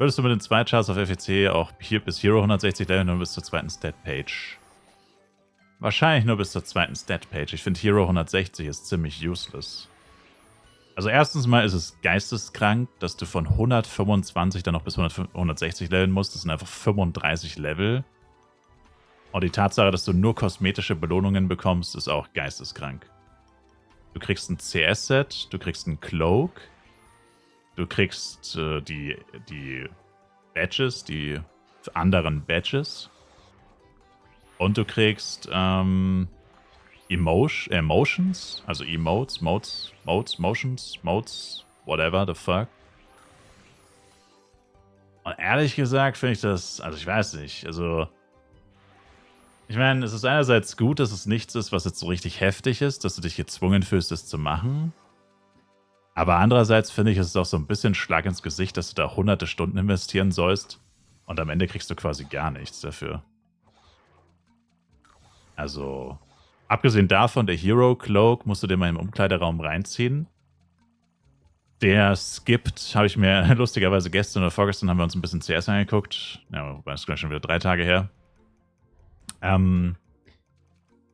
Würdest du mit den 2 Charts auf FEC auch hier bis Hero 160 leveln und bis zur zweiten Stat-Page? Wahrscheinlich nur bis zur zweiten Stat-Page. Ich finde Hero 160 ist ziemlich useless. Also erstens mal ist es geisteskrank, dass du von 125 dann noch bis 160 leveln musst. Das sind einfach 35 Level. Und die Tatsache, dass du nur kosmetische Belohnungen bekommst, ist auch geisteskrank. Du kriegst ein CS-Set, du kriegst einen Cloak, du kriegst die Badges, die anderen Badges. Und du kriegst Emotions, also Emotes, Modes, whatever the fuck. Und ehrlich gesagt finde ich das, also ich weiß nicht, also ich meine, es ist einerseits gut, dass es nichts ist, was jetzt so richtig heftig ist, dass du dich gezwungen fühlst, es zu machen. Aber andererseits finde ich, es ist auch so ein bisschen Schlag ins Gesicht, dass du da hunderte Stunden investieren sollst und am Ende kriegst du quasi gar nichts dafür. Also, abgesehen davon, der Hero Cloak musst du dir mal im Umkleideraum reinziehen. Der skippt, habe ich mir lustigerweise gestern oder vorgestern haben wir uns ein bisschen CS angeguckt. Ja, das ist schon wieder 3 Tage her. Haben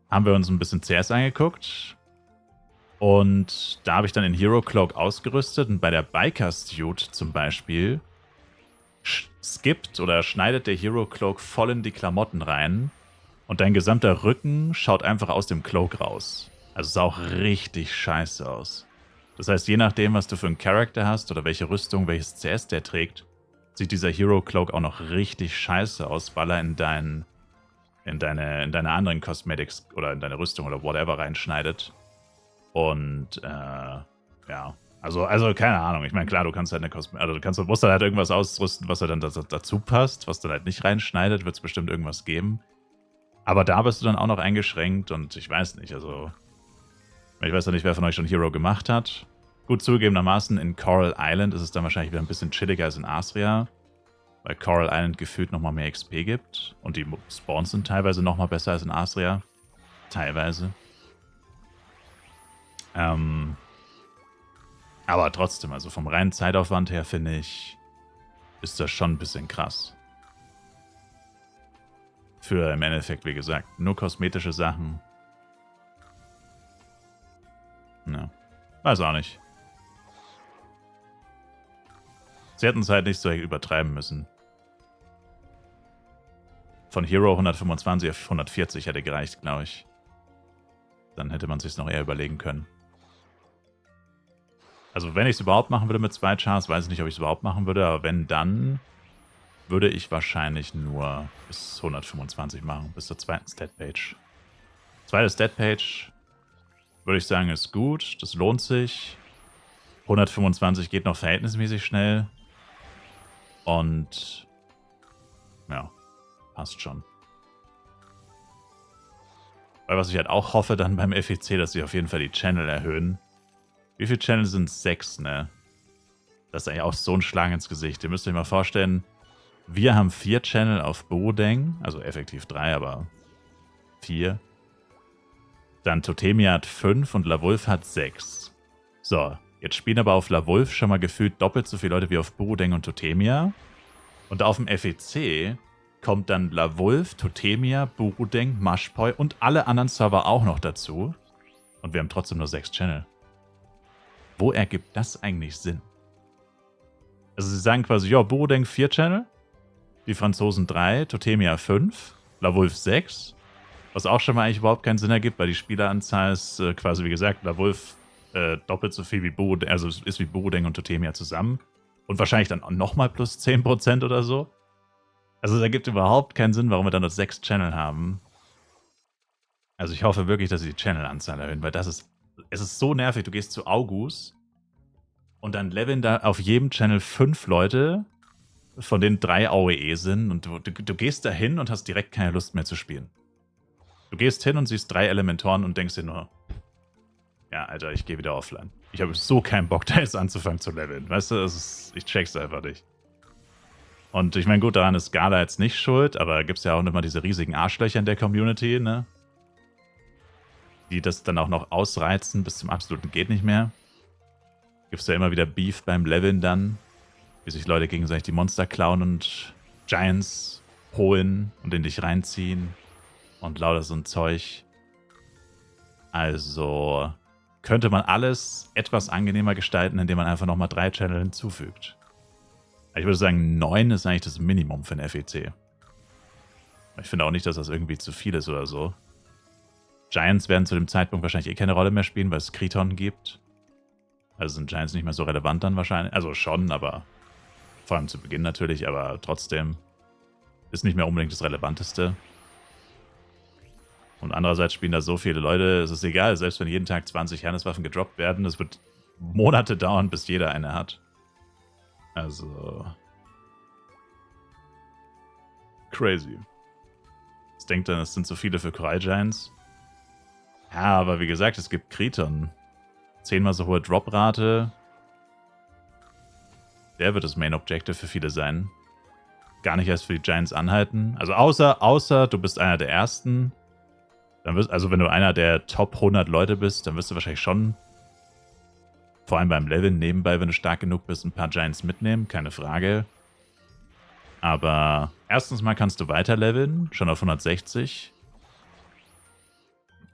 wir uns ein bisschen CS angeguckt. Und da habe ich dann den Hero Cloak ausgerüstet. Und bei der Biker Suit zum Beispiel skippt oder schneidet der Hero Cloak voll in die Klamotten rein. Und dein gesamter Rücken schaut einfach aus dem Cloak raus. Also sah auch richtig scheiße aus. Das heißt, je nachdem, was du für einen Charakter hast oder welche Rüstung, welches CS der trägt, sieht dieser Hero Cloak auch noch richtig scheiße aus, weil er in deine anderen Cosmetics oder in deine Rüstung oder whatever reinschneidet. Und ja, also keine Ahnung. Ich meine, klar, du kannst halt musst halt irgendwas ausrüsten, was halt dann dazu passt, was dann halt nicht reinschneidet, wird es bestimmt irgendwas geben. Aber da bist du dann auch noch eingeschränkt und ich weiß nicht, also ich weiß ja nicht, wer von euch schon Hero gemacht hat. Gut zugegebenermaßen, in Coral Island ist es dann wahrscheinlich wieder ein bisschen chilliger als in Asria, weil Coral Island gefühlt nochmal mehr XP gibt und die Spawns sind teilweise nochmal besser als in Asria. Teilweise. Aber trotzdem, also vom reinen Zeitaufwand her finde ich, ist das schon ein bisschen krass. Für im Endeffekt, wie gesagt, nur kosmetische Sachen. Ja, weiß auch nicht. Sie hätten es halt nicht so übertreiben müssen. Von Hero 125 auf 140 hätte gereicht, glaube ich. Dann hätte man es sich noch eher überlegen können. Also wenn ich es überhaupt machen würde mit 2 Chars, weiß ich nicht, ob ich es überhaupt machen würde, aber wenn, dann würde ich wahrscheinlich nur bis 125 machen, bis zur zweiten Stat-Page. Zweite Stat-Page, würde ich sagen, ist gut, das lohnt sich. 125 geht noch verhältnismäßig schnell. Und ja, passt schon. Weil was ich halt auch hoffe dann beim FEC, dass sie auf jeden Fall die Channel erhöhen. Wie viele Channel sind es? 6, ne? Das ist eigentlich auch so ein Schlag ins Gesicht. Ihr müsst euch mal vorstellen, wir haben 4 Channel auf Bodeng, also effektiv 3, aber 4. Dann Totemia hat 5 und LaWolf hat 6. So, jetzt spielen aber auf LaWolf schon mal gefühlt doppelt so viele Leute wie auf Bodeng und Totemia. Und auf dem FEC kommt dann LaWolf, Totemia, Burudeng, Mashpoi und alle anderen Server auch noch dazu. Und wir haben trotzdem nur 6 Channel. Wo ergibt das eigentlich Sinn? Also sie sagen quasi, ja, Burudeng 4 Channel, die Franzosen 3, Totemia 5, LaWolf 6, was auch schon mal eigentlich überhaupt keinen Sinn ergibt, weil die Spieleranzahl ist quasi, wie gesagt, LaWolf doppelt so viel wie Burudeng, also ist wie Burudeng und Totemia zusammen. Und wahrscheinlich dann nochmal plus 10% oder so. Also es ergibt überhaupt keinen Sinn, warum wir dann noch 6 Channel haben. Also ich hoffe wirklich, dass sie die Channel-Anzahl erhöhen, weil es ist so nervig. Du gehst zu August und dann leveln da auf jedem Channel 5 Leute, von denen 3 AOE sind und du gehst da hin und hast direkt keine Lust mehr zu spielen. Du gehst hin und siehst 3 Elementoren und denkst dir nur, ja, Alter, ich gehe wieder offline. Ich habe so keinen Bock, da jetzt anzufangen zu leveln. Weißt du, ich check's einfach nicht. Und ich meine, gut, daran ist Gala jetzt nicht schuld, aber gibt es ja auch immer diese riesigen Arschlöcher in der Community, ne? Die das dann auch noch ausreizen bis zum absoluten geht nicht mehr. Gibt es ja immer wieder Beef beim Leveln dann. wie sich Leute gegenseitig die Monster klauen und Giants holen und in dich reinziehen und lauter so ein Zeug. Also könnte man alles etwas angenehmer gestalten, indem man einfach nochmal 3 Channel hinzufügt. Ich würde sagen, 9 ist eigentlich das Minimum für ein FEC. Ich finde auch nicht, dass das irgendwie zu viel ist oder so. Giants werden zu dem Zeitpunkt wahrscheinlich eh keine Rolle mehr spielen, weil es Kriton gibt. Also sind Giants nicht mehr so relevant dann wahrscheinlich. Also schon, aber vor allem zu Beginn natürlich, aber trotzdem ist nicht mehr unbedingt das Relevanteste. Und andererseits spielen da so viele Leute, es ist egal, selbst wenn jeden Tag 20 Herneswaffen gedroppt werden, es wird Monate dauern, bis jeder eine hat. Also crazy. Ich denke dann, es sind so viele für Cry Giants. Ja, aber wie gesagt, es gibt Kriton. 10-mal so hohe Droprate. Der wird das Main Objective für viele sein. Gar nicht erst für die Giants anhalten. Also außer du bist einer der Ersten. Dann wirst, also wenn du einer der Top 100 Leute bist, dann wirst du wahrscheinlich schon, vor allem beim Leveln nebenbei, wenn du stark genug bist, ein paar Giants mitnehmen. Keine Frage. Aber erstens mal kannst du weiter leveln, schon auf 160.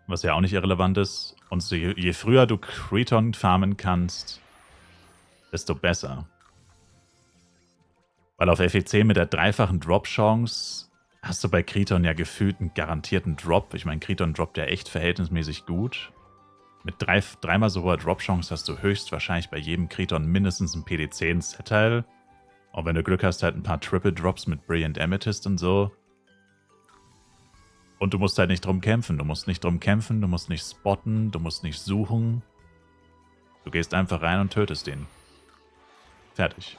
Was ja auch nicht irrelevant ist. Und so, je früher du Kriton farmen kannst, desto besser. Weil auf FEC mit der 3-fachen Drop-Chance hast du bei Kriton ja gefühlt einen garantierten Drop. Ich meine, Kriton droppt ja echt verhältnismäßig gut. Mit 3-mal so hoher Drop-Chance hast du höchstwahrscheinlich bei jedem Kriton mindestens ein PD10-Set-Teil. Und wenn du Glück hast, halt ein paar Triple-Drops mit Brilliant Amethyst und so. Und du musst halt nicht drum kämpfen. Du musst nicht drum kämpfen, du musst nicht spotten, du musst nicht suchen. Du gehst einfach rein und tötest den. Fertig.